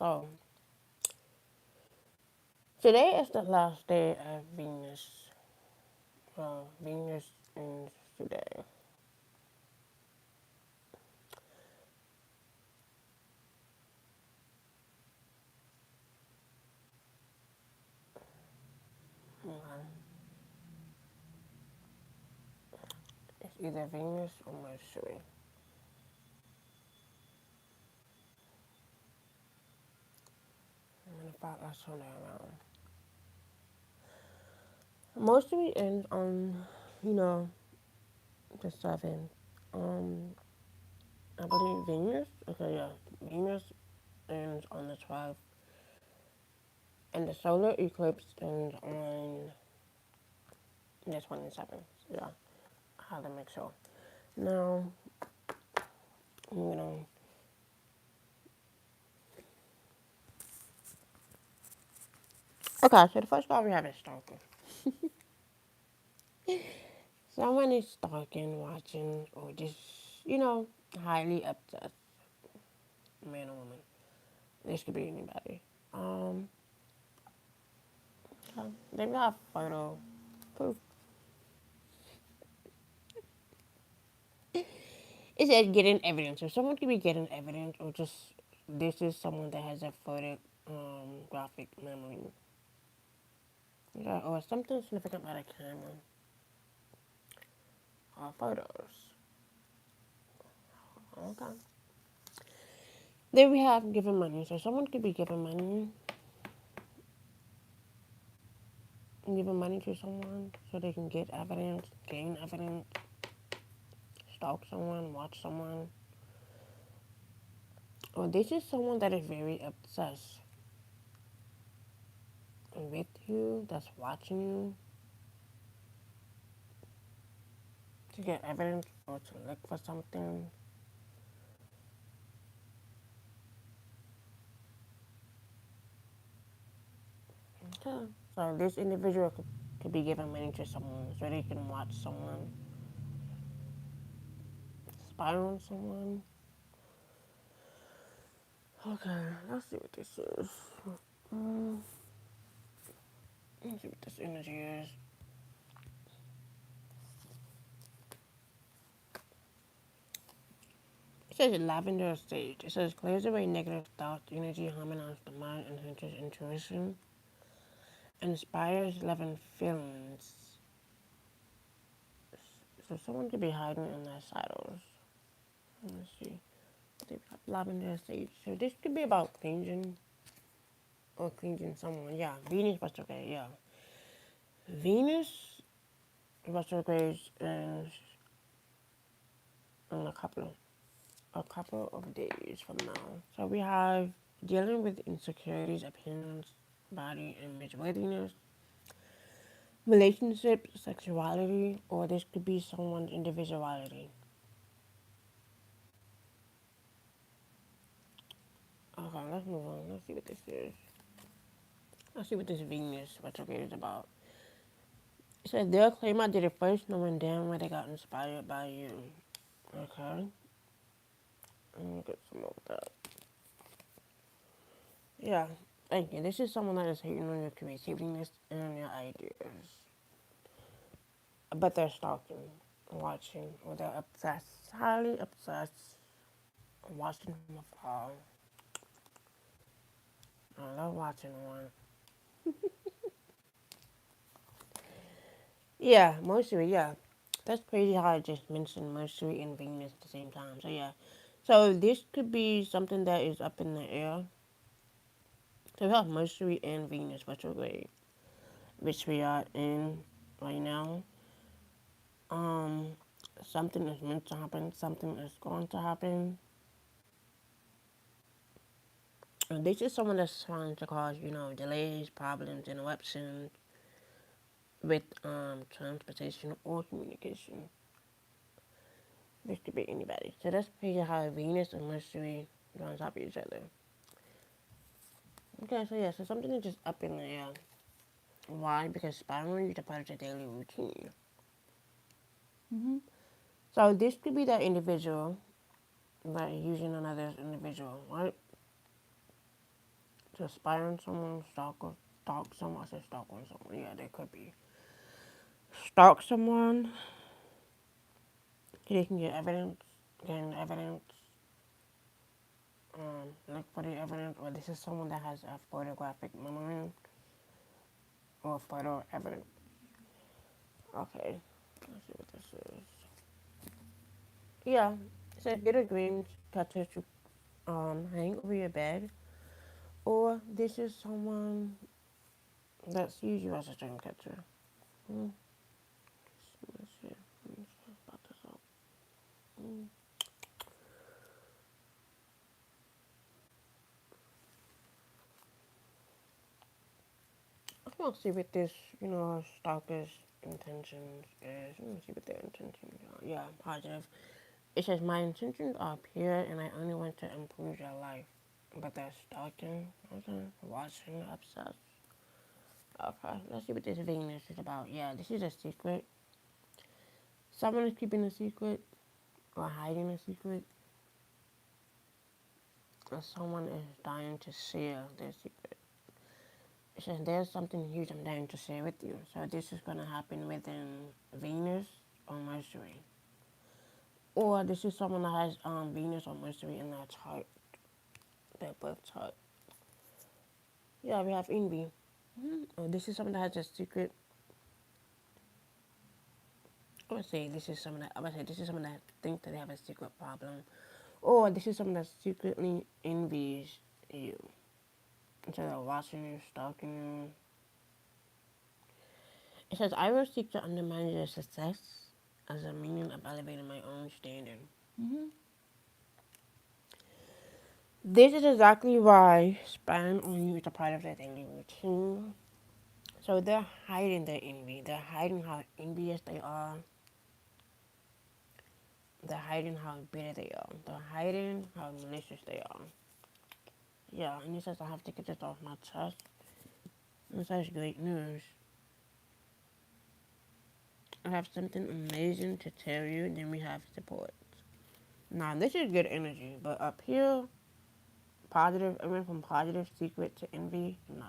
So, today is the last day of Venus. Well, Venus ends today. Okay. It's either Venus or Mercury. I'm gonna find that somewhere around. Mercury ends on, you know, the 7th. Um, I believe Venus. Okay, yeah, Venus ends on the 12th, and the solar eclipse ends on the 27th. Yeah, I had to make sure. Now, moving on. Okay, so the first guy we have is stalking. Someone is stalking, watching, or just, highly obsessed, man or woman. This could be anybody. Um, okay. They've got photo proof. It says getting evidence. So someone could be getting evidence, or just this is someone that has a photographic memory. Yeah, or something significant about a camera or photos. Okay. Then we have giving money. So someone could be giving money to someone so they can get evidence, gain evidence, stalk someone, watch someone. Or this is someone that is very obsessed with you, that's watching you to get evidence or to look for something. Okay. So this individual could be giving money to someone so they can watch someone, spy on someone. Okay, let's see what this is. Um, let's see what this energy is. It says lavender sage. It says clears away negative thoughts, energy, harmonizes the mind, enhances intuition, inspires loving feelings. So someone could be hiding in their shadows. Let's see. Lavender sage. So this could be about cleansing or cleansing someone. Yeah, Venus retrograde. Yeah, Venus retrogrades in a couple of days from now. So we have dealing with insecurities, appearance, body image, worthiness, relationship, sexuality, or this could be someone's individuality. Okay, let's move on. Let's see what this is. Let's see what this Venus retrograde is about. It says they'll claim I did it first, knowing damn well they got inspired by you. Okay, let me get some more of that. Yeah, thank you. This is someone that is hating on your creativeness and your ideas. But they're stalking, watching, or they're obsessed, highly obsessed, watching from afar. I love watching one. Yeah, Mercury, yeah. That's crazy how I just mentioned Mercury and Venus at the same time. So, yeah. So, this could be something that is up in the air. So, we have Mercury and Venus retrograde, which we are in right now. Um, Something is meant to happen, something is going to happen. And this is someone that's trying to cause, delays, problems, interruptions with transportation or communication. This could be anybody. So that's crazy how Venus and Mercury go on top of each other. Okay, so yeah, so something is just up in the air. Why? Because spiraling is a part of your daily routine. So this could be that individual that using another individual, right? to spy on someone, stalk someone. I said stalk on someone. Yeah, they could be stalk someone. They can get evidence, gain evidence, look for the evidence. Or this is someone that has a photographic memory or photo evidence. Okay, let's see what this is. Yeah, it says get a dream catcher to hang over your bed, or this is someone that sees you as a dream catcher. Hmm. Let's see. Let me spot this out. Hmm. I want to see what this, stalker's intentions is. Let me see what their intentions are. Yeah, positive. It says my intentions are pure and I only want to improve your life. But they're stalking, okay, watching, obsessed. Okay, let's see what this Venus is about. Yeah, this is a secret. Someone is keeping a secret or hiding a secret, or someone is dying to share their secret. It says there's something huge I'm dying to share with you. So this is going to happen within Venus or Mercury. Or this is someone that has Venus or Mercury in their chart, their birth chart. Yeah, we have envy. Or this is someone that has a secret. I'm gonna say this is someone that thinks that they have a secret problem. Or this is someone that secretly envies you. Instead of watching you, stalking you. It says, I will seek to undermine your success as a meaning of elevating my own standard. Mm-hmm. This is exactly why spying on you is a part of their daily routine. So they're hiding their envy. They're hiding how envious they are. They're hiding how bitter they are. They're hiding how malicious they are. Yeah, and he says I have to get this off my chest. And such great news. I have something amazing to tell you, then we have support. Now this is good energy, but up here, positive, I went from positive secret to envy, no.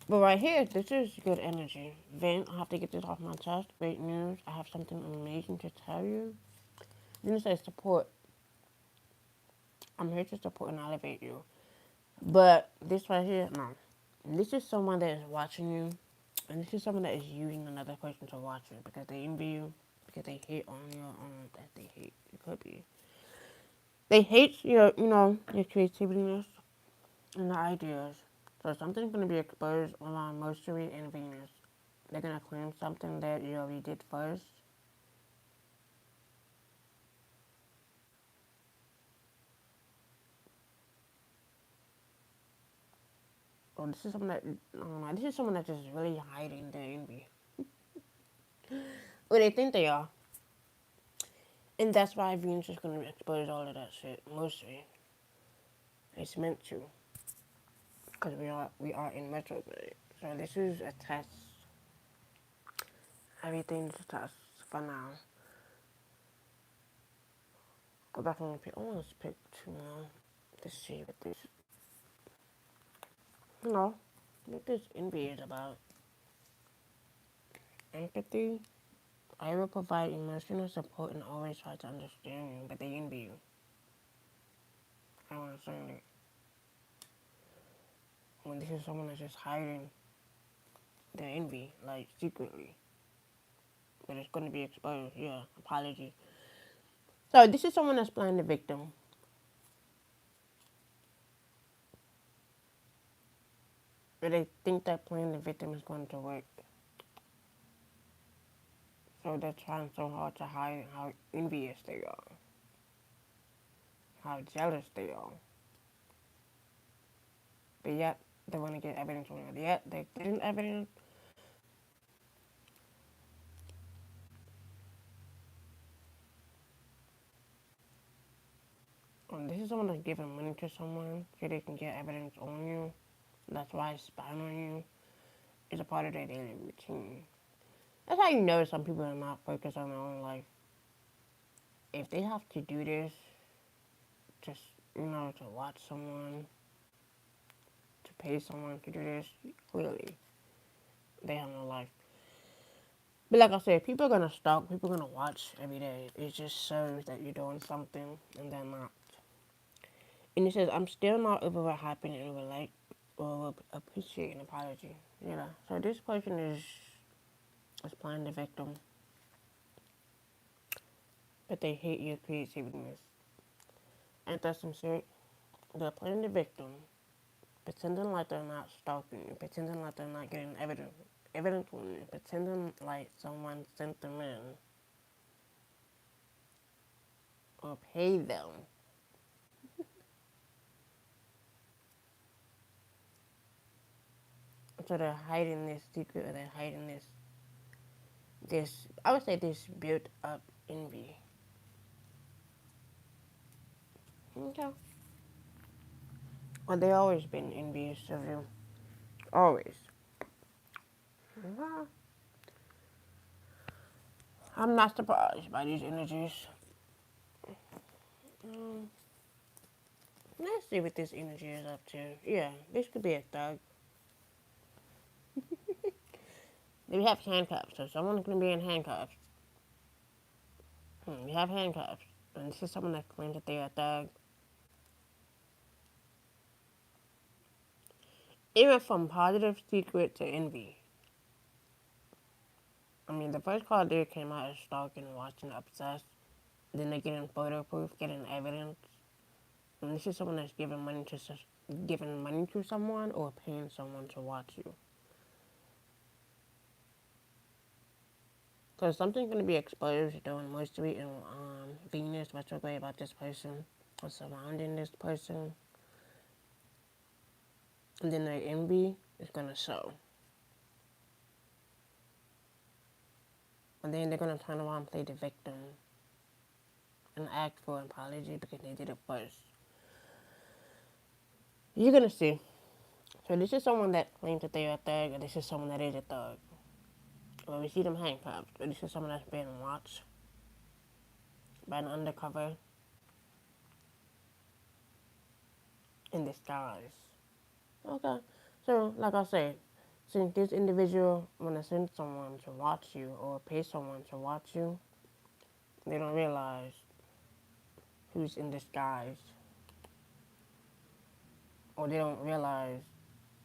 But right here, this is good energy. Then I have to get this off my chest. Great news. I have something amazing to tell you. Then it says support. I'm here to support and elevate you. But this right here, no. This is someone that is watching you. And this is someone that is using another person to watch you because they envy you, because they hate on your that they hate. It could be. They hate your creativeness and the ideas. So something's gonna be exposed on Mercury and Venus. They're gonna claim something that you already did first. Or this is someone that I don't know, this is someone that's just really hiding their envy. Or they think they are. And that's why Venus is gonna expose all of that shit. Mercury. It's meant to. Because we are in retrograde. So this is a test. Everything's a test for now. Go back on the pick. I want to pick two more to see what this, what this envy is about. Empathy. I will provide emotional support and always try to understand you, but they envy you. I want to say that when this is someone that's just hiding their envy, like secretly, but it's going to be exposed. Yeah, apology. So this is someone that's playing the victim. But they think that playing the victim is going to work. So they're trying so hard to hide how envious they are, how jealous they are. But yet, they want to get evidence on it. Yet, they getting evidence. This is someone that's giving money to someone so they can get evidence on you. That's why spying on you is a part of their daily routine. That's how you know some people are not focused on their own life. If they have to do this, just to watch someone, to pay someone to do this. Clearly, they have no life. But like I said, people are gonna stalk, people are gonna watch every day. It just shows that you're doing something and they're not. And it says, I'm still not over what happened and would like or would appreciate an apology. So this person is playing the victim, but they hate your creativeness. Ain't that some shit? They're playing the victim, pretending like they're not stalking you, pretending like they're not getting evidence on you, pretending like someone sent them in or paid them. So they're hiding this secret, or they're hiding this I would say this built up envy. Okay. Well, they always been envious of you. Always. Well, I'm not surprised by these energies. Um, let's see what this energy is up to. Yeah, this could be a thug. We have handcuffs, so someone's gonna be in handcuffs. We have handcuffs, and this is someone that claims that they're a thug. Even from positive secret to envy. I mean, the first card there came out as stalking, watching, obsessed. Then they're getting photo proof, getting evidence. And this is someone that's giving money to someone or paying someone to watch you. Because something's going to be exposed during Mercury and Venus retrograde about this person or surrounding this person. And then their envy is going to show. And then they're going to turn around and play the victim and ask for an apology because they did it first. You're going to see. So this is someone that claims that they're a thug, or this is someone that is a thug. Or we see them handcuffed, or this is someone that's being watched by an undercover in disguise. Okay. So, like I said, since this individual want to send someone to watch you or pay someone to watch you, they don't realize who's in disguise. Or they don't realize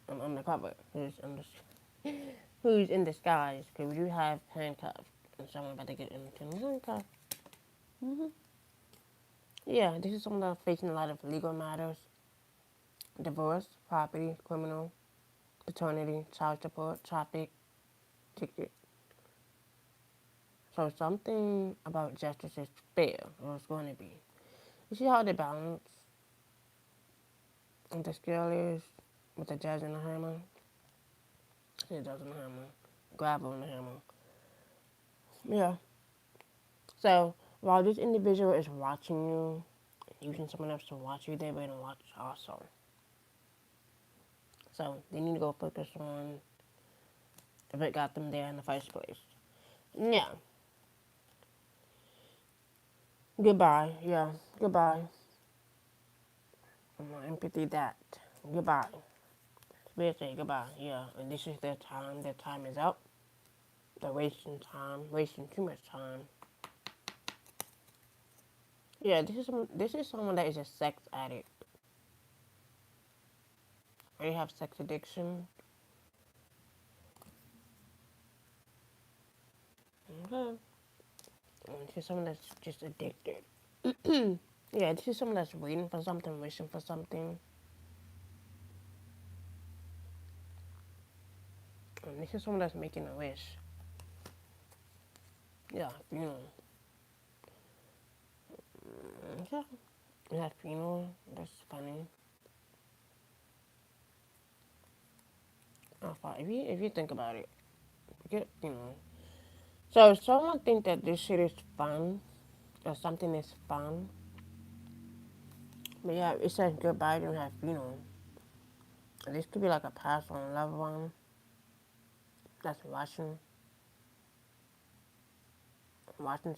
an undercover who's in disguise. Because we do have handcuffs and someone about to get into handcuffs. Mm-hmm. Yeah, this is someone that's facing a lot of legal matters. Divorce, property, criminal, paternity, child support, traffic, ticket. So something about justice is fair, or it's going to be. You see how the balance and the scale is with the judge and the hammer? The judge and the hammer. Gravel and the hammer. Yeah. So while this individual is watching you, using someone else to watch you, they're going to watch also. So they need to go focus on if it got them there in the first place. Yeah. Goodbye. Yeah. Goodbye. I'm gonna empathy that. Goodbye. Spirit say goodbye. Yeah. And this is their time. Their time is up. They're wasting time. Wasting too much time. Yeah. This is someone that is a sex addict. Or you have sex addiction. Okay. And this is someone that's just addicted. Yeah. This is someone that's waiting for something, wishing for something. And this is someone that's making a wish. Yeah. Funeral. Okay. Yeah. Funeral. That's funny. If you think about it, get. So if someone think that this shit is fun or something is fun, but yeah, it says goodbye, you don't have. This could be like a past one, loved one that's watching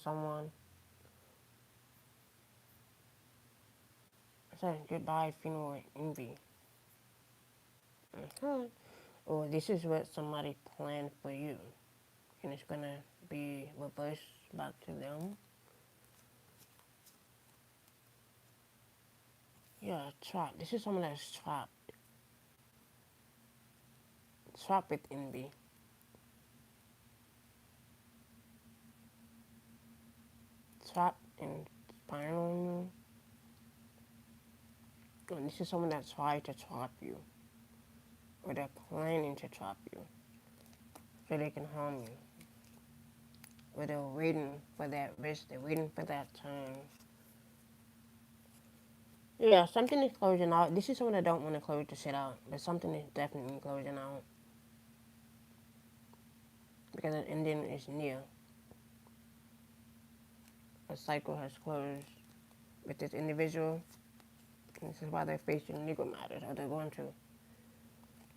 someone. said, goodbye, funeral, envy. Okay. Or this is what somebody planned for you, and it's gonna be reversed back to them. Yeah, trapped. This is someone that's trapped. Trapped with envy. Trapped and spying on you. And this is someone that tried to trap you. Or they're planning to trap you. So they can harm you. Or they're waiting for that risk. They're waiting for that turn. Yeah, something is closing out. This is someone that don't want to close the shit out. But something is definitely closing out. Because an ending is near. A cycle has closed with this individual. And this is why they're facing legal matters. Or they're going to.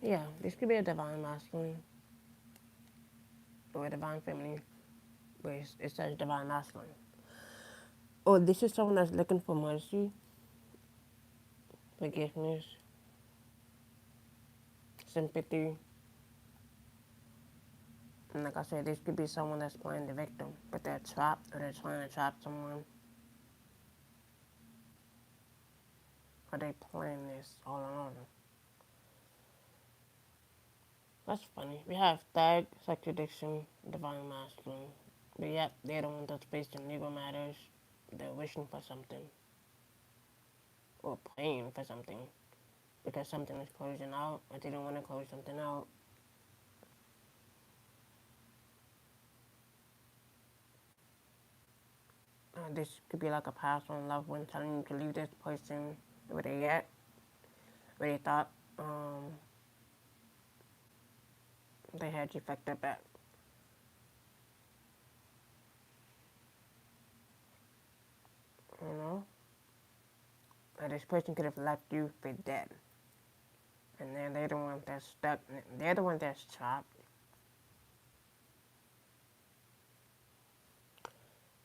Yeah, this could be a divine masculine. Or a divine feminine. But it says divine masculine. Or this is someone that's looking for mercy. Forgiveness. Sympathy. And like I said, this could be someone that's playing the victim, but they're trapped or they're trying to trap someone. Or they playing this all along. That's funny. We have thug, sex addiction, divine masculine. But yet, they're the ones that's facing legal matters. They're wishing for something. Or praying for something. Because something is closing out, or they don't want to close something out. This could be like a past one loved one telling you to leave this person where they at, where they thought they had you fucked up at. You know? Or this person could have left you for dead. And then they're the one that's stuck. They're the one that's trapped.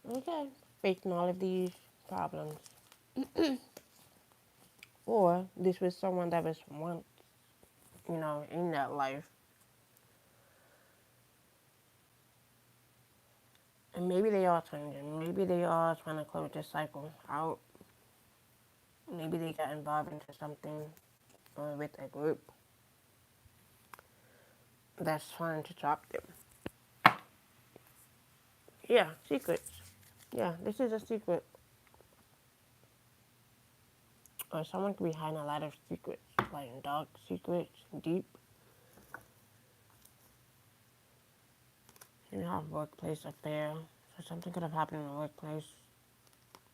Okay. Facing all of these problems. Or this was someone that was once, in that life. And maybe they are changing. Maybe they are trying to close this cycle out. Maybe they got involved into something or with a group that's trying to trap them. Yeah, secrets. Yeah, this is a secret. Or someone could be hiding a lot of secrets, like dark secrets, deep. You have workplace affair. So something could have happened in the workplace,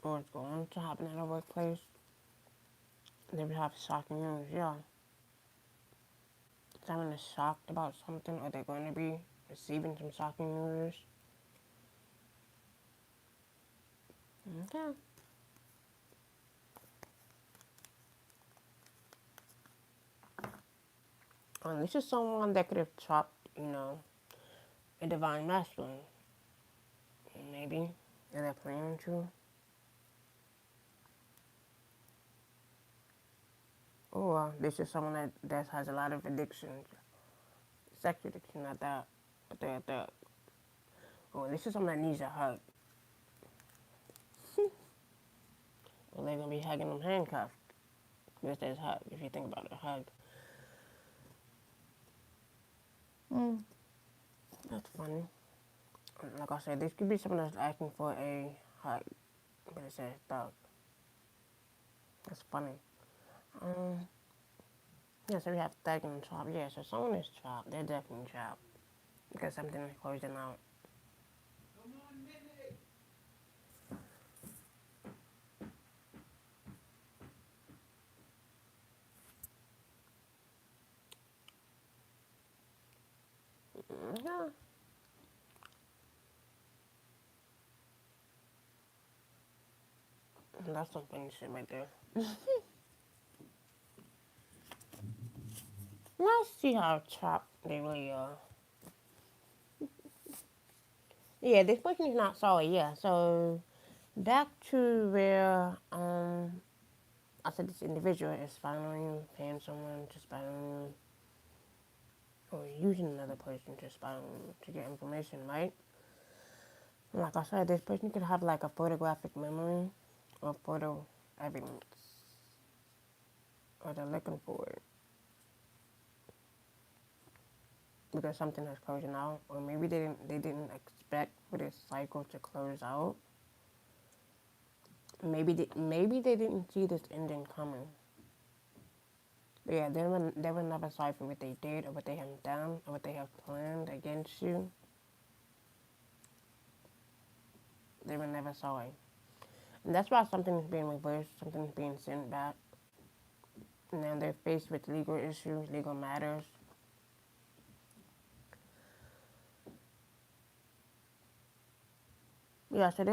or it's going to happen in the workplace. And then we have shocking news, yeah. Someone is shocked about something, or they're going to be receiving some shocking news. Okay. And this is someone that could have trapped, a divine masculine. Maybe. And they're planning to. Or this is someone that has a lot of addictions. Sex addiction, not that. But they're a thug. Or this is someone that needs a hug. Or they're going to be hugging them handcuffed. This says hug, if you think about it, hug. That's funny. Like I said, this could be someone that's asking for a hug. But it says thug. That's funny. Yeah, so we have thug and trap. Yeah, so someone is trapped. They're definitely trapped. Because something is closing out. Yeah. That's some funny shit right there. Let's see how trapped they really are. Yeah, this person is not solid. Yeah, so back to where I said this individual is spying you, paying someone to spy on you, or using another person to spy on you to get information, right? And like I said, this person could have like a photographic memory or photo evidence, or they're looking for it because something is closing out, or maybe they didn't expect for this cycle to close out. Maybe they didn't see this ending coming. But yeah, they were never sorry for what they did or what they have done or what they have planned against you. They were never sorry. And that's why something is being reversed, something is being sent back. And now they're faced with legal issues, legal matters. Yeah, so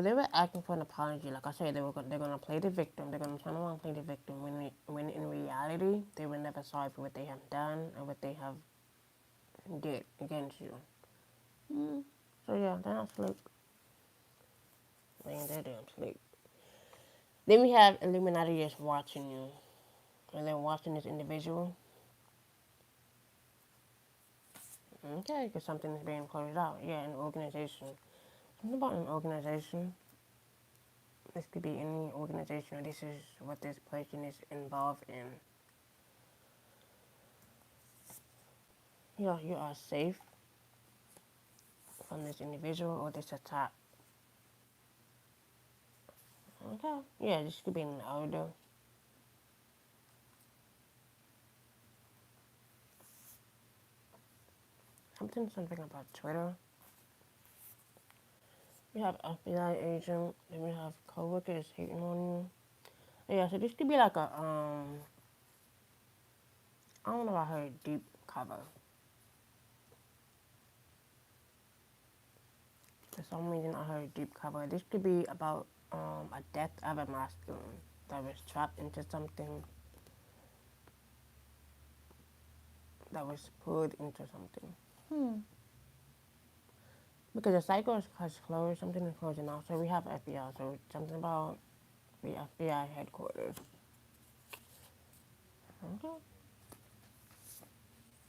they were asking for an apology. Like I said, they're gonna play the victim. They're gonna turn around and play the victim when in reality they were never sorry for what they have done or what they have did against you. Mm. So yeah, they're not asleep. Man, they're damn asleep. Then we have Illuminati just watching you, and they're watching this individual. Okay, because something is being closed out. Yeah, an organization. Something about an organization. This could be any organization. This is what this person is involved in. You are safe from this individual or this attack. Okay. Yeah, this could be an elder. Something about Twitter. We have FBI agent. Then we have coworkers hating on you. Yeah, so this could be like a I don't know if I heard deep cover. For some reason I heard deep cover. This could be about a death of a masculine that was trapped into something, that was pulled into something. Because the cycle has closed, something is closing out. So we have FBI. So something about the FBI headquarters. Okay.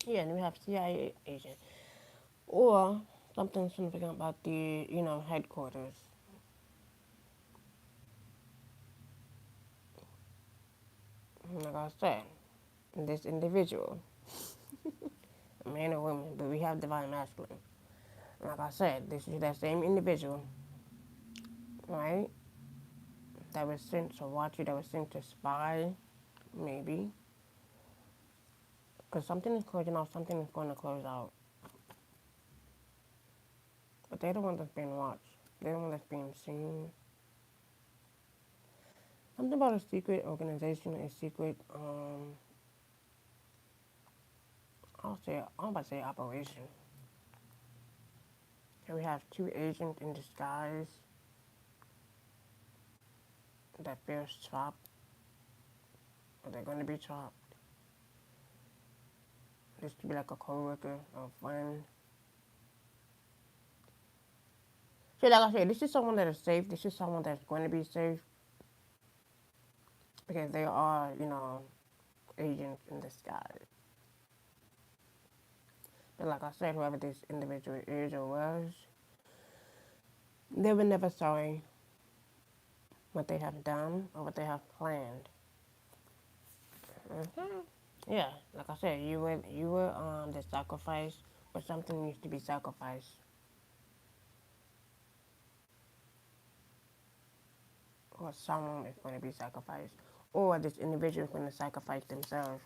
Yeah, and we have CIA agent. Or something significant about the, headquarters. Like I said, this individual, a man or woman, but we have divine masculine. Like I said, this is that same individual, right? That was sent to watch you, that was sent to spy, maybe. Because something is closing out, something is going to close out. But they're the one that's being watched. They're the one that's being seen. Something about a secret organization, a secret, I'm about to say operation. Here we have two agents in disguise that feels trapped, or they're going to be trapped. This could be like a co-worker or a friend. So like I said, this is someone that is safe. This is someone that's going to be safe because they are, agents in disguise. But like I said, whoever this individual is or was, they were never sorry what they have done or what they have planned. Yeah, like I said, you were the sacrifice, or something needs to be sacrificed, or someone is going to be sacrificed, or this individual is going to sacrifice themselves.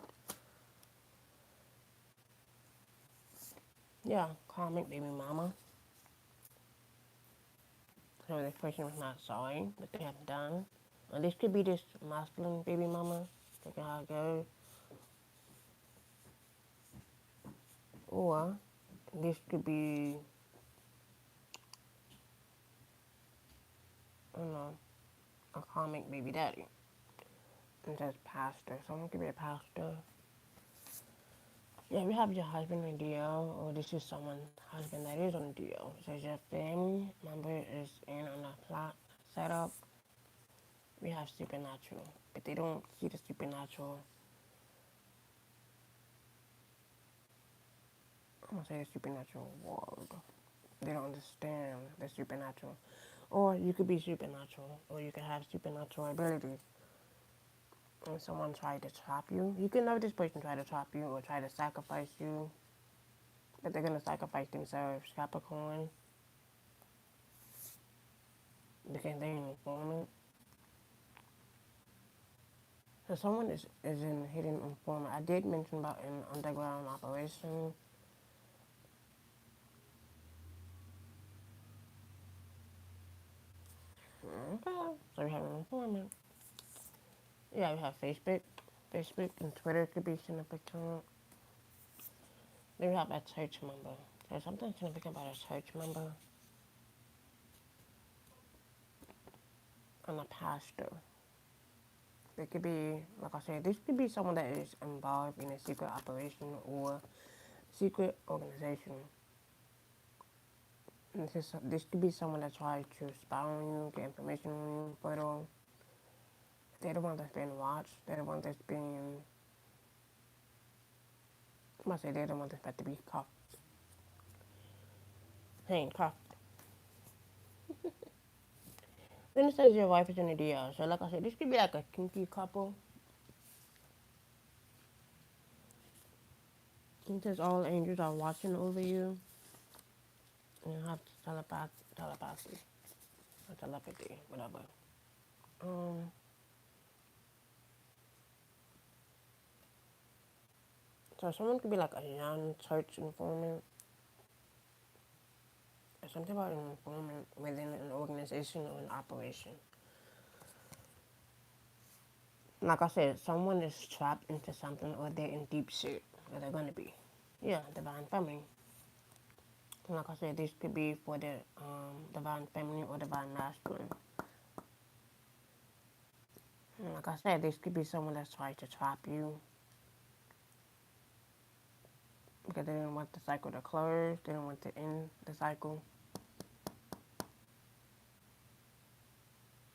Yeah, karmic baby mama. So this person was not sorry what they have done. Or this could be this masculine baby mama. Look at how it goes. Or this could be, I don't know, a karmic baby daddy. It says pastor. Someone could be a pastor. Yeah, we have your husband on DL, or this is someone's husband that is on DL. So your family member is in on the plot setup. We have supernatural. but they don't see the supernatural. I'm gonna say the supernatural world. They don't understand the supernatural. Or you could be supernatural, or you could have supernatural abilities. And someone tried to trap you, you can know this person tried to trap you or try to sacrifice you, but they're gonna sacrifice themselves, Capricorn, because they're an informant. So someone is in hidden informant. I did mention about an underground operation. Okay, so we have an informant. Yeah, we have Facebook. Facebook and Twitter could be significant. Then we have a church member. There's something significant about a church member and a pastor. It could be, like I said, this could be someone that is involved in a secret operation or secret organization. And this could be someone that tries to spy on you, get information on you, but they're the one that's being watched. They're the one that's being, I must say, they're the one that's about to be cuffed. Handcuffed. Then it says your wife is in the DR. So, like I said, this could be like a kinky couple. It says all angels are watching over you. And you have telepathy, or telepathy, whatever. Um, so someone could be like a young church informant, or something about an informant within an organization or an operation. Like I said, someone is trapped into something, or they're in deep shit, or they're gonna be. Yeah, divine feminine. And like I said, this could be for the divine feminine or divine masculine. And like I said, this could be someone that's trying to trap you because they didn't want the cycle to close, they didn't want to end the cycle.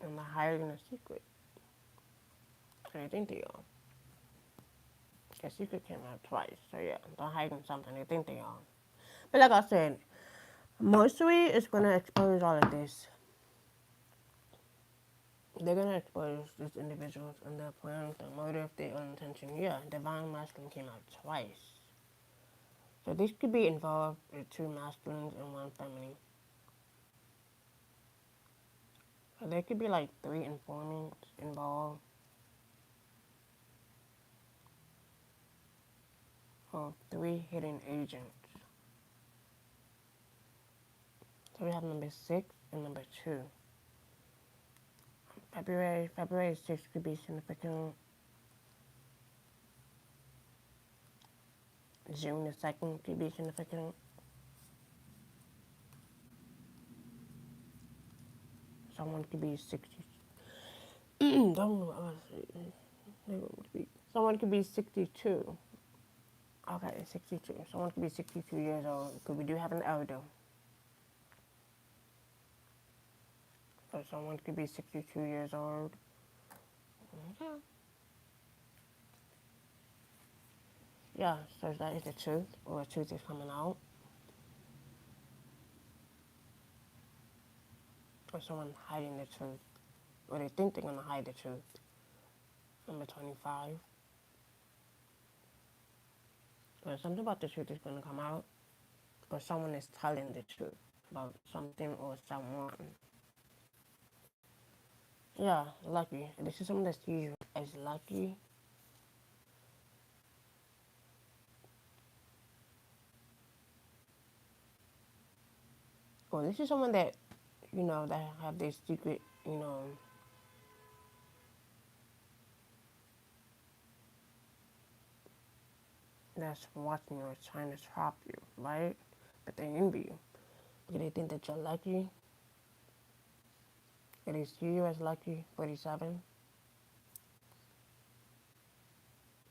And they're hiding a secret. So they think they are. The secret came out twice. So yeah, they're hiding something. They think they are. But like I said, mostly it's gonna expose all of this. They're gonna expose these individuals and their plans, their motive, their intention. Yeah, divine masculine came out twice. So this could be involved with two masculines and one feminine. So there could be like 3 informants involved, or 3 hidden agents. So we have number 6 and number 2. February 6th could be significant. June the 2nd could be significant. Someone could be 60. Don't know what I was saying. Someone could be 62. Okay, 62. Someone could be 62 years old because we do have an elder. So someone could be 62 years old. Okay. Yeah, so that is the truth, or the truth is coming out. Or someone hiding the truth, or they think they're going to hide the truth. Number 25. Or something about the truth is going to come out, or someone is telling the truth about something or someone. Yeah, lucky. This is someone that sees you as lucky. Or this is someone that, that have this secret, that's watching you or trying to trap you, right? But they envy you because they think that you're lucky. And they see you as lucky, 47.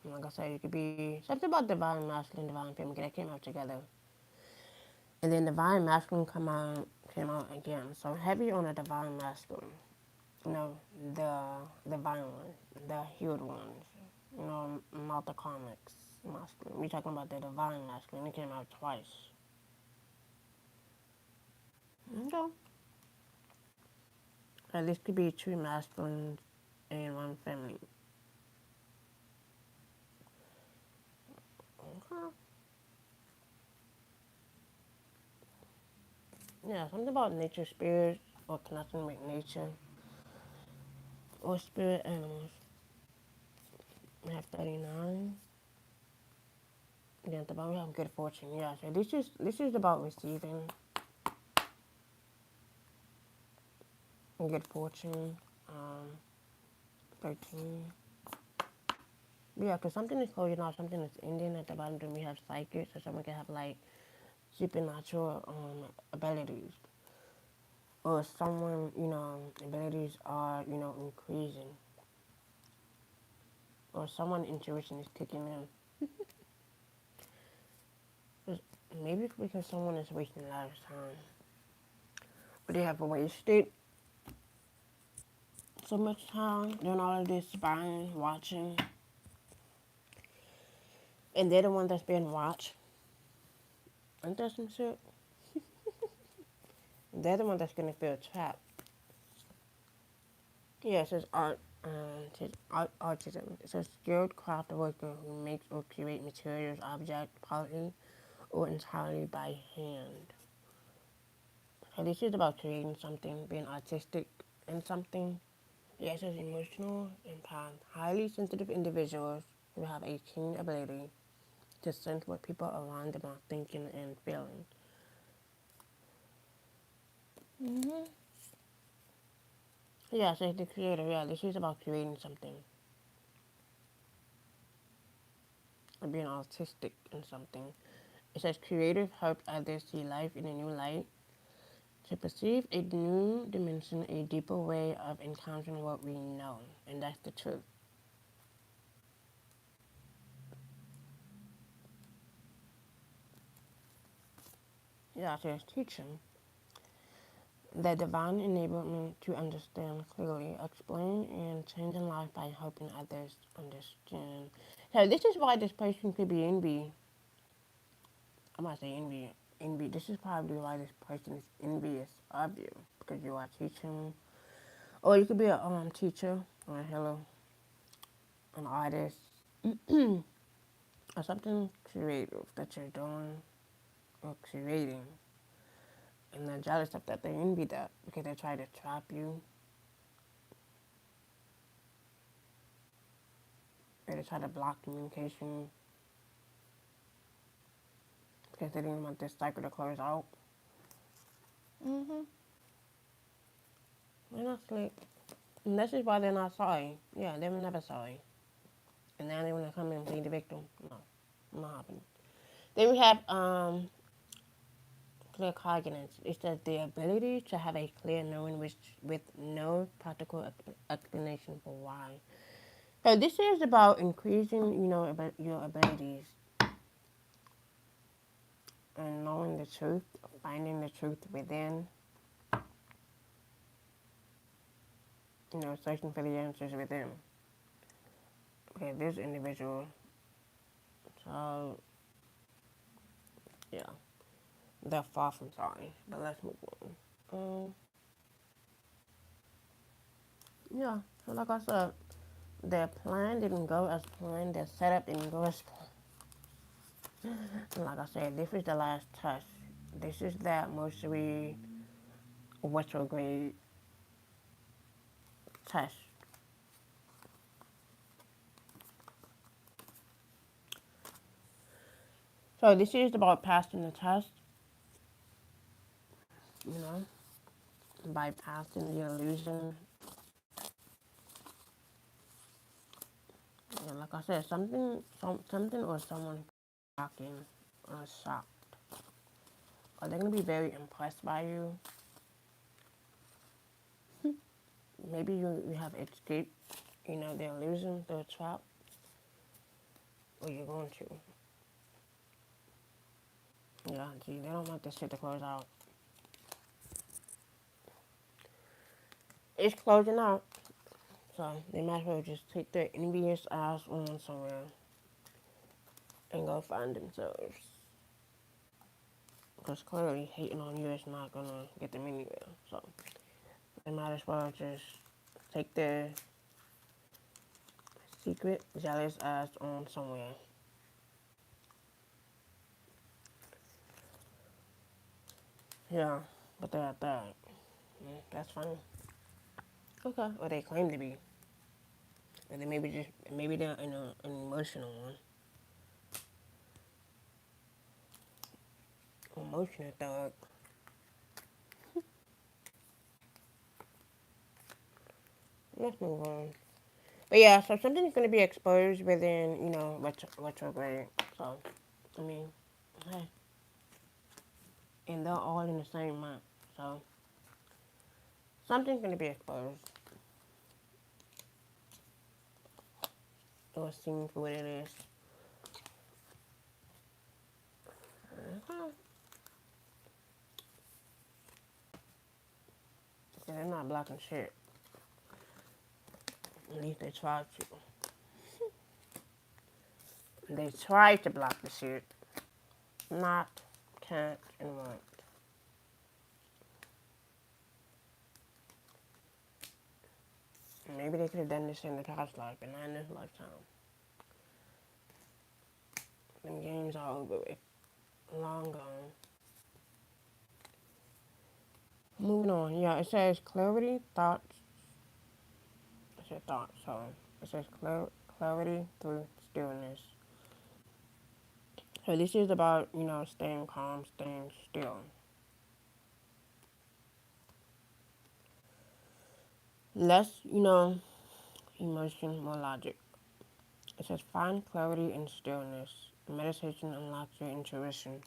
And like I said, it could be something about divine masculine, divine feminine. They came out together. And then divine masculine came out again. So heavy on the divine masculine. you know, the violent, the healed ones, you know, not the comics masculine. We're talking about the divine masculine. It came out twice. Okay. And this could be two masculines and one feminine. Okay. Yeah, something about nature spirits or connecting with nature or spirit animals. We have 39. Again, the bottom we have good fortune. Yeah, so this is about receiving good fortune. 13. Yeah, because something is closing off, something is ending. At the bottom, then we have psychic, so someone can have like supernatural abilities, or someone, you know, abilities are, you know, increasing, or someone intuition is kicking in. Maybe it's because someone is wasting a lot of time, but they have wasted so much time doing all of this spying, watching, and they're the one that's being watched. Ain't that some shit? They're the one that's gonna feel trapped. Yeah, it says art. It says artism. It says skilled craft worker who makes or create materials, object, partly or entirely by hand. So this is about creating something, being artistic in something. Yeah, it says emotional and highly sensitive individuals who have a keen ability to sense what people around them are thinking and feeling. Mm-hmm. Yeah, it says the creator. Yeah, this is about creating something. Or being artistic in something. It says creative helps others see life in a new light, to perceive a new dimension, a deeper way of encountering what we know. And that's the truth. Yeah, it says teaching. The divine enablement to understand clearly, explain, and change in life by helping others understand. So this is why this person could be envy. I'm not saying envy. Envy. This is probably why this person is envious of you, because you are teaching, or you could be a teacher or a healer, an artist, or something creative that you're doing or creating, and they're jealous of that. They envy that because they try to trap you, or they try to block communication because they didn't want this cycle to close out. Mm-hmm. They're not asleep. And this is why they're not sorry. Yeah, they were never sorry. And now they want to come in and play the victim. No, not happening. Then we have clear cognizance. It says the ability to have a clear knowing with no practical explanation for why. So this is about increasing, you know, about your abilities and knowing the truth, finding the truth within, you know, searching for the answers within. Okay, this individual. So yeah, they're far from sorry. But let's move on. Yeah. So like I said, their plan didn't go as planned. Their setup didn't go as planned. And like I said, this is the last test. This is that Mercury retrograde test. So this is about passing the test, you know, bypassing the illusion. And like I said, something or someone shocking or shocked. Or they're gonna be very impressed by you. Maybe you have escaped, you know, the illusion, the trap, or you're going to. Yeah, see, they don't want this shit to close out. it's closing out. So they might as well just take their envious ass on somewhere and go find themselves. Because clearly hating on you is not gonna get them anywhere. So they might as well just take their secret jealous ass on somewhere. Yeah, but they're at that. That's funny. Okay, or they claim to be. And then maybe they're in an emotional one. Emotional thug. Let's move on. But yeah, so something's gonna be exposed within, retrograde. So, I mean, hey, and they're all in the same month. So something's gonna be exposed. Or seen for what it is. Okay. They're not blocking shit. At least they tried to. They tried to block the shit. Not, can't, and won't. Maybe they could have done this in the past life, but not in this lifetime. Them games are over with. Long gone. Moving on. Yeah, it says clarity, thoughts. It says thoughts, so it says clarity through stillness. So this is about, staying calm, staying still. Less, emotion, more logic. It says find clarity in stillness. Meditation unlocks your intuition.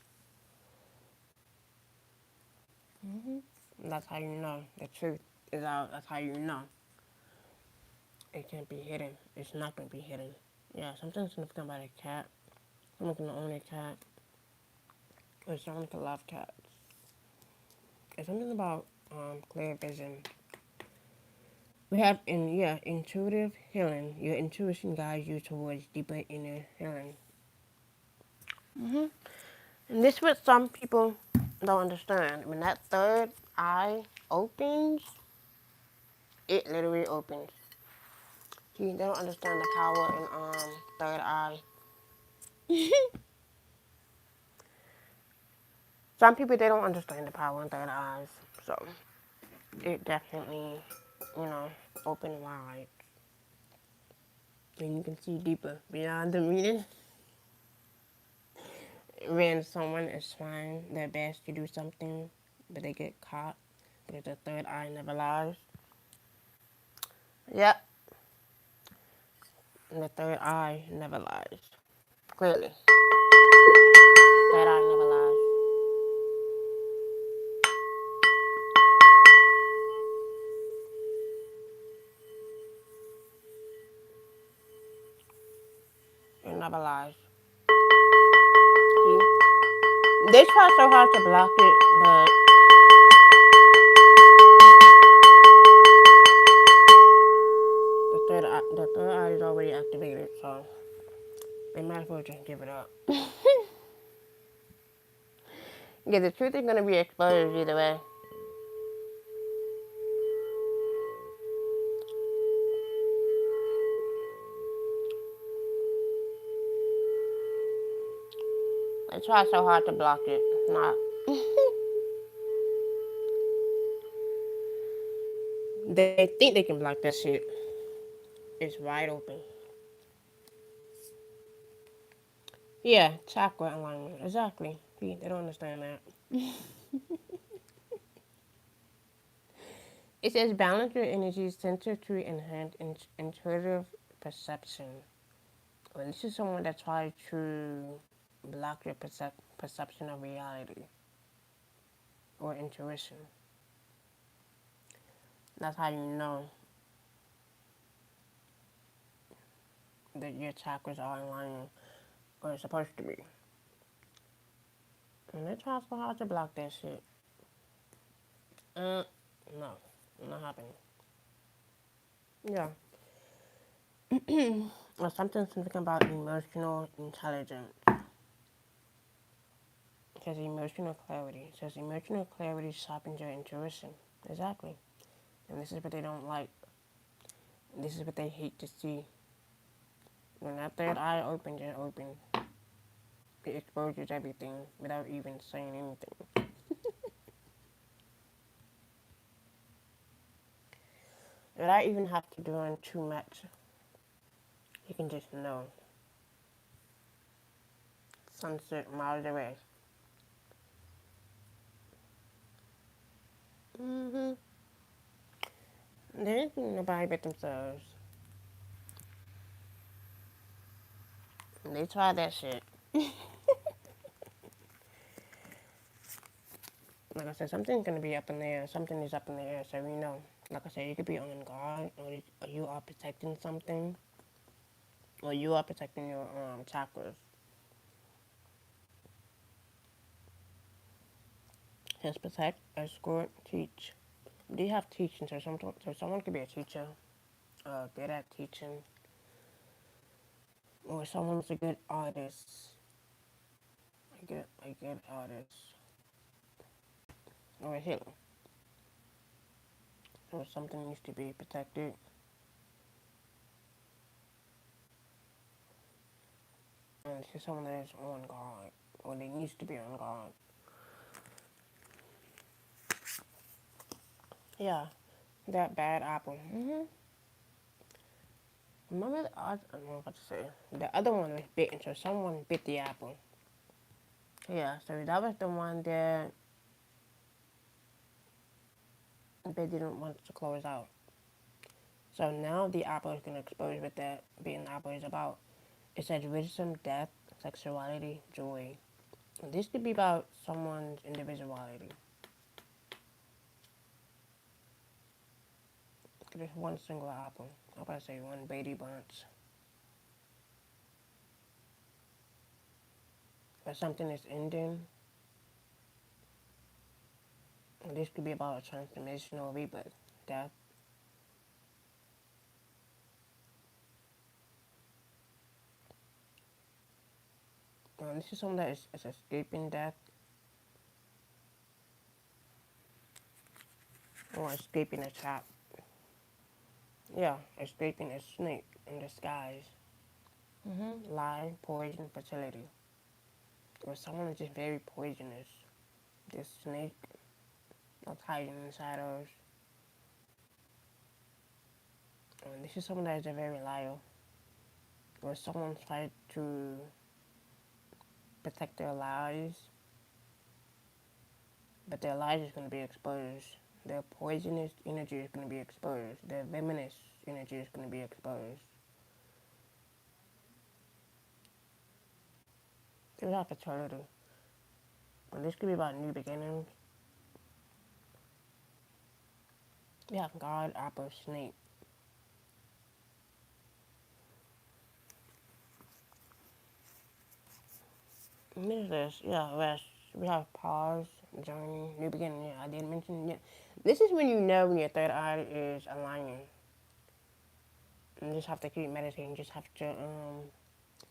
That's how you know the truth is out. That's how you know it can't be hidden. It's not gonna be hidden. Yeah, something's gonna come about a cat. Someone's gonna own a cat, or someone could love cats. It's something about clear vision. We have intuitive healing. Your intuition guides you towards deeper inner healing. And this is what some people don't understand. When that third eye opens, it literally opens. See, they don't understand the power in third eye. Some people they don't understand the power in third eyes. So it definitely, you know, open wide. And you can see deeper beyond the reading. When someone is trying their best to do something, but they get caught because the third eye never lies. Yep, and the third eye never lies. Clearly, third eye never lies. It never lies. See? They try so hard to block it, but the third eye is already activated, so they might as well just give it up. Yeah, the truth is gonna be exposed either way. They try so hard to block it. Not. They think they can block that shit. It's wide open. Yeah, chakra alignment. Exactly. See, they don't understand that. It says balance your energy center to enhance intuitive perception. Well, this is someone that tries to block your perception of reality or intuition. That's how you know that your chakras are in line where it's supposed to be. And they try so hard to block that shit. No, not happening. Yeah. Or something about emotional intelligence. It says emotional clarity. It says emotional clarity sharpens your intuition. Exactly. And this is what they don't like. This is what they hate to see. When that third eye opens, it opens. It exposes everything without even saying anything. Without even have to do too much. You can just know. Sunset miles away. Mm-hmm. There isn't nobody but themselves. And they try that shit. Like I said, something's gonna be up in the air. Something is up in the air, so we know. Like I said, you could be on guard, or you are protecting something, or you are protecting your chakras. Just protect, escort, teach. Do you have teaching? So someone could be a teacher, good at teaching, or someone's a good artist, a good artist, or a healer. So something needs to be protected. And it's just someone that is on guard, or they needs to be on guard. Yeah, that bad apple. Remember, I don't know what to say. The other one was bitten, so someone bit the apple. Yeah, so that was the one that they didn't want to close out. So now the apple is going to expose what that being apple is about. It says wisdom, death, sexuality, joy. And this could be about someone's individuality. There's one single apple. I'm about to say one baby bunch. But something is ending. And this could be about a transformational rebirth, death. This is someone that is escaping death or escaping a trap. Yeah, escaping a snake in disguise. Lie, poison, fertility. Or someone is just very poisonous. This snake that's hiding in the shadows. And this is someone that is a very liar. Or someone tried to protect their lies, but their lies is going to be exposed. Their poisonous energy is going to be exposed. Their venomous energy is going to be exposed. There's not fertility. And this could be about new beginnings. We have God, apple, snake. And what is this? Yeah, rest. We have pause, journey, new beginning. Yeah, I did mention. Yeah, this is when you know when your third eye is aligning. You just have to keep meditating. You just have to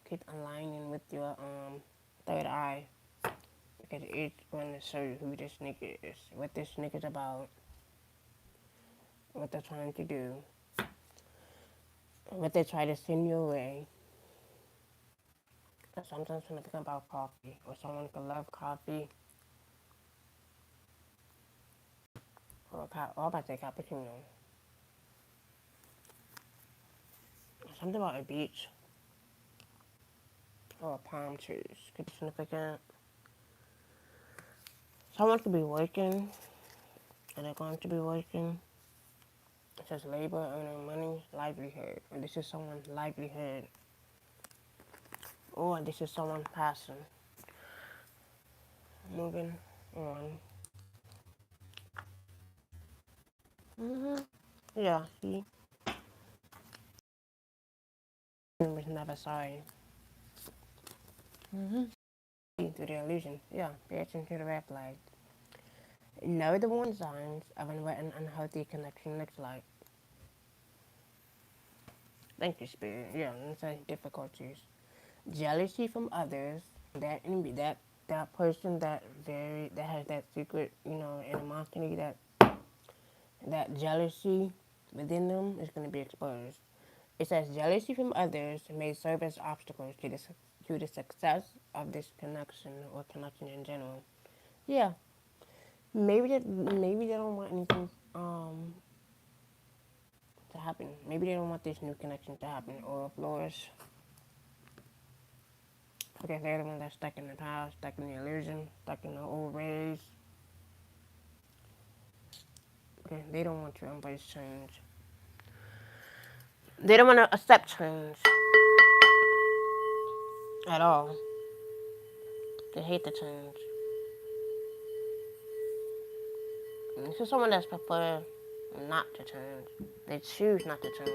keep aligning with your third eye, because it's going to show you who this nigga is, what this nigga's about, what they're trying to do, what they try to send you away. Sometimes when I think about coffee, or someone could love coffee, or about to say cappuccino. Something about a beach or palm trees could be significant. Someone could be working, and they're going to be working. It says labor, earning money, livelihood. And this is someone's livelihood. Or this is someone's passion. Moving on. Yeah, he was never sorry. Through the illusion. Yeah, pay attention to the red flag. Know the warning signs of what an unhealthy connection looks like. Thank you, Spirit. Yeah, let's say difficulties. Jealousy from others. That envy, that person that has that secret, animosity, that jealousy within them is going to be exposed. It says jealousy from others may serve as obstacles to the success of this connection or connection in general. Yeah, maybe they don't want anything to happen. Maybe they don't want this new connection to happen or flourish because they're the one that's stuck in the past, stuck in the illusion, stuck in the old ways. Okay, they don't want to embrace change. They don't want to accept change at all. They hate the change. And this is someone that's prefer not to change. They choose not to change.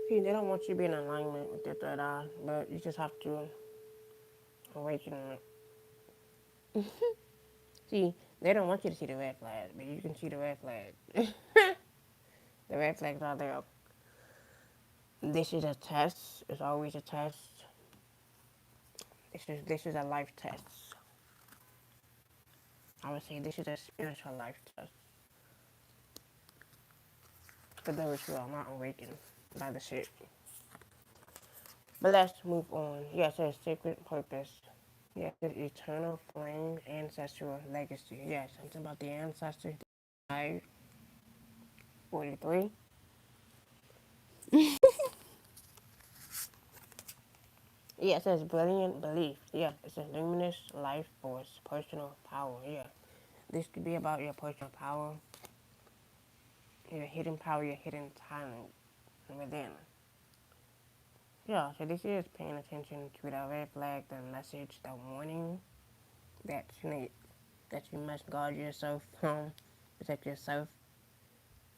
See, they don't want you to be in alignment with your third eye, but you just have to awaken it. See, they don't want you to see the red flag, but you can see the red flag. The red flags are there. This is a test. It's always a test. This is a life test. I would say this is a spiritual life test for those who are not awakened by the shit. But let's move on. Yes, there's sacred purpose. Yes, there's eternal flame, ancestral legacy. Yes, something about the ancestors. 43. Yeah, it says brilliant belief. Yeah, it says luminous life force, personal power. Yeah, this could be about your personal power, your hidden talent within. Yeah, so this is paying attention to the red flag, the message, the warning that that you must guard yourself from, protect yourself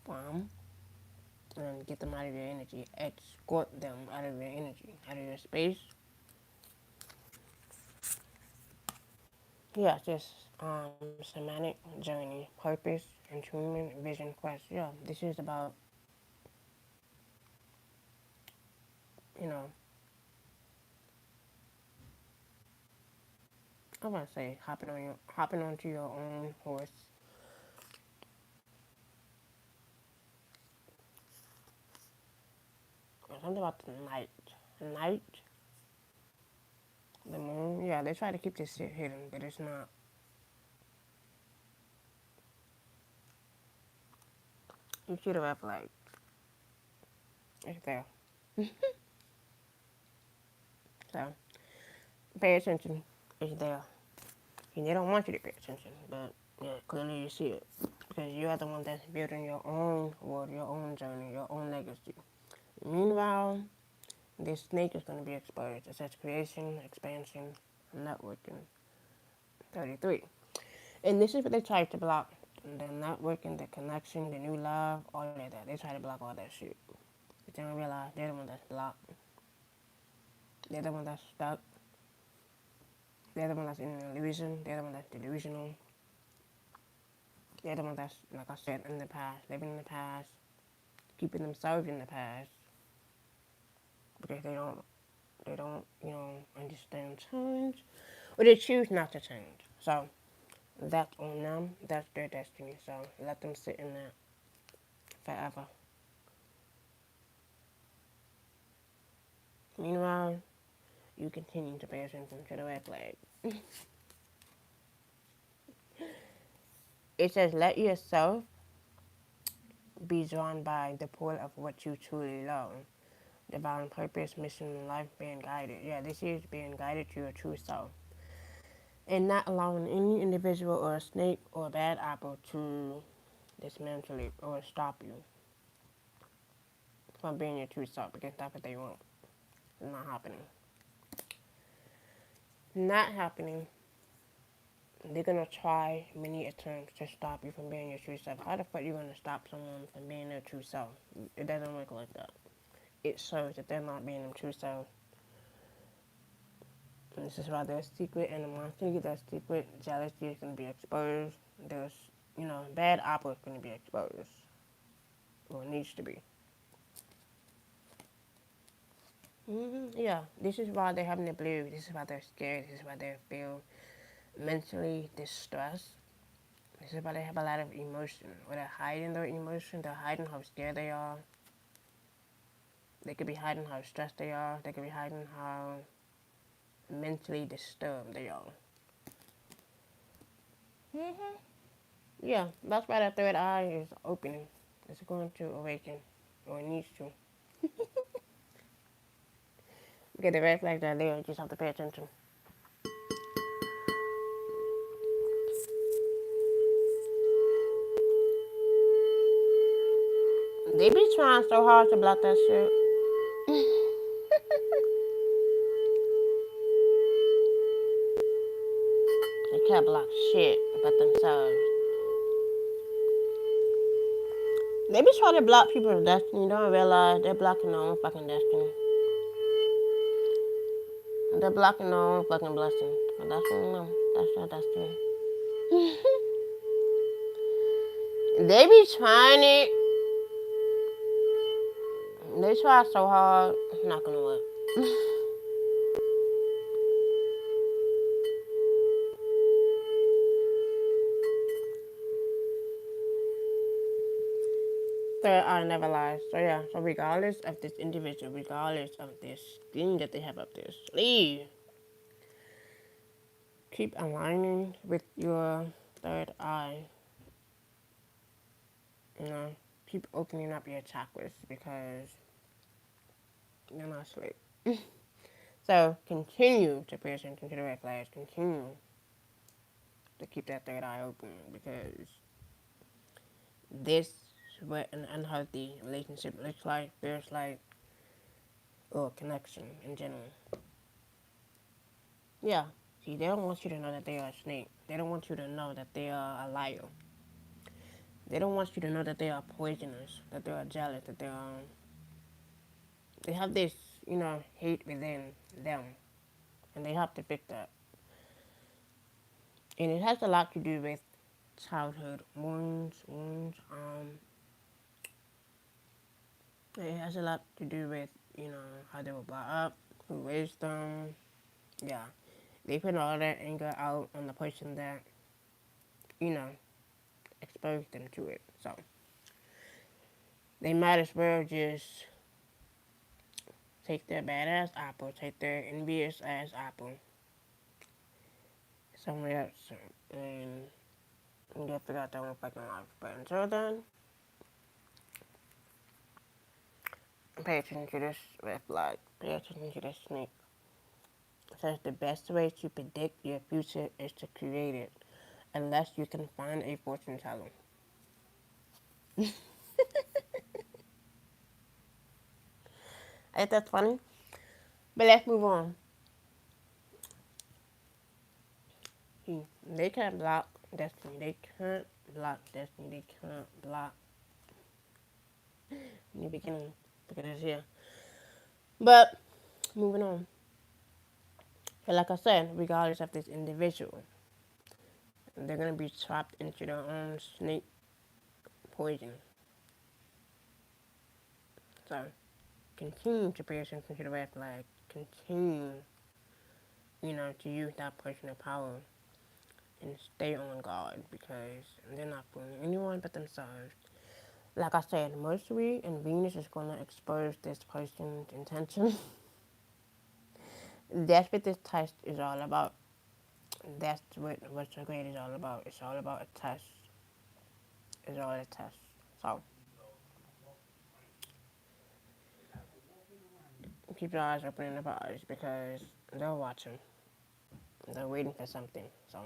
from, and get them out of your energy. Escort them out of your energy, out of your space. Yeah, just semantic journey, purpose, entombment, vision, quest. Yeah, this is about, you know, I want to say hopping onto your own horse. Something about the night, the moon. Yeah, they try to keep this shit hidden, but it's not. You see the red flag. It's there. So pay attention. It's there. And they don't want you to pay attention, but yeah, clearly you see it. Because you are the one that's building your own world, your own journey, your own legacy. Meanwhile, this snake is going to be exposed. It says creation, expansion, networking. 33. And this is what they try to block. The networking, the connection, the new love, all of that. They try to block all that shit. But they don't realize they're the one that's blocked. They're the one that's stuck. They're the one that's in an illusion. They're the one that's delusional. They're the one that's, like I said, in the past, living in the past, keeping themselves in the past, because they don't, understand change, or they choose not to change. So that's on them. That's their destiny. So let them sit in that forever. Meanwhile, you continue to pay attention to the red flag. It says, let yourself be drawn by the pull of what you truly love. Divine purpose, mission, and life being guided. Yeah, this is being guided to your true self. And not allowing any individual or a snake or a bad apple to dismantle it or stop you from being your true self, because that's what they want. It's not happening. Not happening. they're gonna try many attempts to stop you from being your true self. How the fuck you gonna stop someone from being their true self? It doesn't work like that. It shows that they're not being their true self. And this is why they're secret, and once you get that secret, jealousy is gonna be exposed. There's, bad apple is gonna be exposed, or needs to be. Yeah, this is why they're having the blues. This is why they're scared. This is why they feel mentally distressed. This is why they have a lot of emotion. Or they're hiding their emotion. They're hiding how scared they are. They could be hiding how stressed they are. They could be hiding how mentally disturbed they are. Yeah, that's why that third eye is opening. It's going to awaken, or it needs to. Get the red flags are there. You just have to pay attention. They be trying so hard to block that shit. They can't block shit but themselves. They be trying to block people's destiny. Don't realize they're blocking their own fucking destiny. They're blocking their own fucking blessing. And that's what them. That's their destiny. They be trying it. They try so hard. It's not gonna work. Third eye never lies. So yeah, so regardless of this individual, regardless of this thing that they have up their sleeve, keep aligning with your third eye. You know, keep opening up your chakras because you're not asleep. So continue to pay attention to the red flags. Continue to keep that third eye open because this is what an unhealthy relationship looks like, feels like, or connection in general. Yeah. See, they don't want you to know that they are a snake. They don't want you to know that they are a liar. They don't want you to know that they are poisonous, that they are jealous, that they have this, hate within them. And they have to fix that. And it has a lot to do with childhood wounds. It has a lot to do with, how they were brought up, who raised them. Yeah. They put all that anger out on the person that, you know, exposed them to it. So they might as well just take their badass apple, take their envious ass apple somewhere else and get figure out their own fucking life. But until then, pay attention to this red flag. Pay attention to this snake. It says the best way to predict your future is to create it, unless you can find a fortune teller. Ain't that funny? But let's move on. They can't block destiny. They can't block destiny. They can't block new beginning because it's here. But moving on. So like I said, regardless of this individual, they're gonna be trapped into their own snake poison. So continue to pay attention to the red flag. Continue, to use that personal power and stay on guard because they're not fooling anyone but themselves. Like I said, Mercury and Venus is going to expose this person's intention. That's what this test is all about. That's what retrograde is all about. It's all about a test. It's all a test. So keep your eyes open in the eyes because they're watching. They're waiting for something. So